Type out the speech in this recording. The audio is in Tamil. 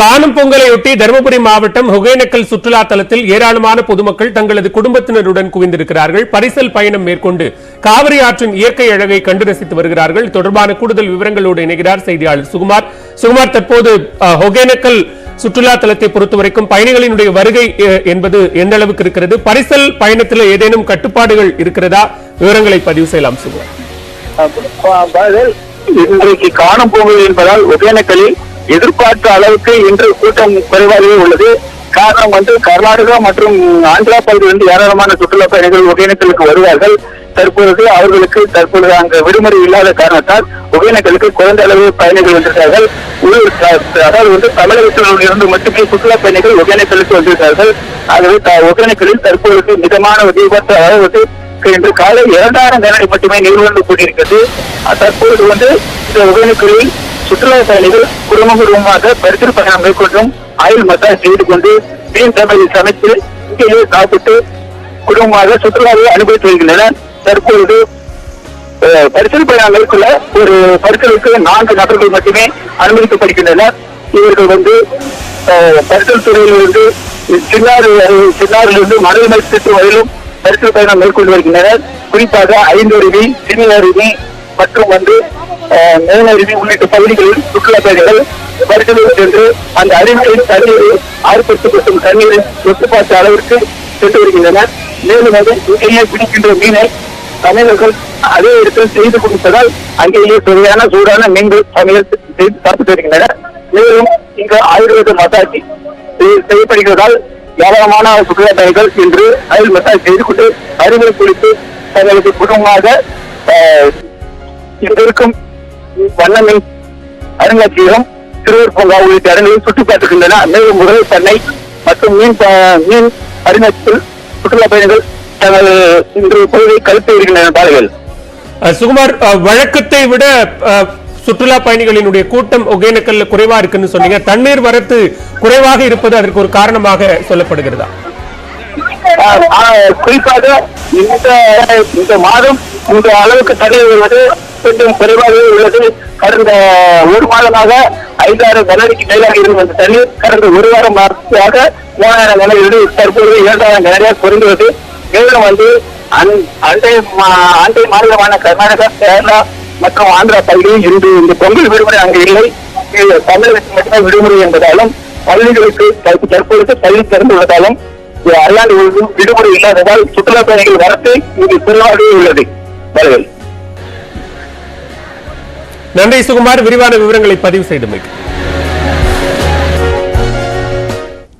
காணும் பொங்கலையொட்டி தருமபுரி மாவட்டம் ஒகேனக்கல் சுற்றுலா தலத்தில் ஏராளமான பொதுமக்கள் தங்களது குடும்பத்தினருடன் குவிந்திருக்கிறார்கள். பரிசல் பயணம் மேற்கொண்டு காவிரி ஆற்றின் இயற்கை அழகை கண்டு ரசித்து வருகிறார்கள். தொடர்பான கூடுதல் விவரங்களோடு இணைகிறார் செய்தியாளர் சுகுமார். தற்போது ஒகேனக்கல் சுற்றுலா தலத்தை பொறுத்தவரைக்கும் பயணிகளினுடைய வருகை என்பது எந்த அளவுக்கு இருக்கிறது? பரிசல் பயணத்தில் ஏதேனும் கட்டுப்பாடுகள் இருக்கிறதா? விவரங்களை பதிவு செய்யலாம் சுகுமார். இன்றைக்கு காணும் பொங்கல் என்பதால் ஒகேனக்கலில் எதிர்பார்த்த அளவுக்கு இன்று கூட்டம் குறைவாகவே உள்ளது. காரணம் கர்நாடகா மற்றும் ஆந்திரா பகுதியிலிருந்து ஏராளமான சுற்றுலா பயணிகள் ஒகேனக்கலுக்கு வருவார்கள். தற்பொழுது அவர்களுக்கு அங்கு விடுமுறை இல்லாத காரணத்தால் ஒகேனக்கலுக்கு குறைந்த அளவு பயணிகள் வந்திருக்கிறார்கள். அதாவது தமிழகத்தில் இருந்து மட்டுமே சுற்றுலா பயணிகள் ஒகேனக்கலுக்கு வந்திருக்கிறார்கள். ஆகவே ஒகேனக்கலில் தற்பொழுது மிதமான எதிர்பார்த்த அளவு இன்று காலை 2000 கனஅடி மட்டுமே நீர் வந்து கூட்டியிருக்கிறது. தற்பொழுது இந்த ஒகேனக்கலில் சுற்றுலா பயணிகள் குடும்பமாக பரிசல் பயணம் மேற்கொண்டும் ஆயில் மசாஜ் செய்து கொண்டு மீன் சமைத்து இங்கேயே சாப்பிட்டு குடும்பமாக சுற்றுலாவை அனுபவித்து வருகின்றனர். தற்பொழுது பரிசல் பயணம் மேற்கொள்ள ஒரு பரிசலுக்கு 4 நபர்கள் மட்டுமே அனுமதிக்கப்படுகின்றனர். இவர்கள் பரிசல் துறையிலிருந்து சின்னாரிலிருந்து மணல் திட்டு வரையிலும் பரிசல் பயணம் மேற்கொண்டு வருகின்றனர். குறிப்பாக 5 அருவி, சிறிய அருவி மற்றும் மேலருவி உள்ளிட்ட பகுதிகளில் சுற்றுலா பயணிகள் பரிசலில் சென்று அந்த அருவிகளின் தண்ணீரை ஆர்ப்பரிக்கப்படும் தண்ணீரை ஒத்து பார்த்த அளவிற்கு சென்று வருகின்றனர். மேலும் இங்கேயே பிடிக்கின்ற மீனை தமிழர்கள் அதே இடத்தில் செய்து கொடுப்பதால் அங்கேயே சுவையான சூடான மீன்கள் சமையல் செய்து சாப்பிட்டு வருகின்றனர். மேலும் இங்கு ஆயுர்வேத மசாஜ் செய்யப்படுகிறதால் ஏராளமான சுற்றுலா பயணிகள் இன்று ஆயில் மசாஜ் செய்து கொண்டு அருவியை குளித்து தங்களுக்கு குடும்பமாக இங்கிருக்கும் வண்ணமின் அருங்காட்சியகம், சிறுவர் பூங்கா உள்ளிட்ட இடங்களில் சுற்றி பார்த்துக்கின்றன. மேலும் உடல் பண்ணை மற்றும் மீன் அருங்காட்சியில் சுற்றுலா பயணிகள் தங்கள் இன்று பொழுதை கழித்து வருகின்றன. பாலைகள் சுகுமார், வழக்கத்தை விட சுற்றுலா பயணிகளினுடைய கூட்டம் ஒகேனக்கல்ல குறைவா இருக்குன்னு சொன்னீங்க. தண்ணீர் வரத்து குறைவாக இருப்பது அதற்கு ஒரு காரணமாக சொல்லப்படுகிறதா? குறிப்பாக இந்த மாதம் இந்த அளவுக்கு தண்ணீர் வருவது கொஞ்சம் குறைவாகவே உள்ளது. கடந்த ஒரு மாதமாக 5,000 கனஅடிக்கு மேலாக இருந்த அந்த தண்ணீர் கடந்த ஒரு வாரம் 3000 கனஅடி தற்போது 7,000 கனஅடியாக குறைந்துள்ளது. மேலும் அண்டை மாநிலமான கர்நாடகா, கேரளா மற்றும் ஆந்திரா பகுதியில் இன்று இந்த பொங்கல் விடுமுறை அங்கு இல்லை. தமிழகத்தில் மட்டுமே விடுமுறை என்பதாலும் பள்ளிகளுக்கு தற்பொழுது பள்ளி திறந்துள்ளதாலும் அல்லாண்டு விடுமுறை இல்லாததால் சுற்றுலா பயணிகள் வரத்து இங்கு குறைவாகவே உள்ளது. நன்றி சுகுமார், விரிவான விவரங்களை பதிவு செய்தமைக்கு.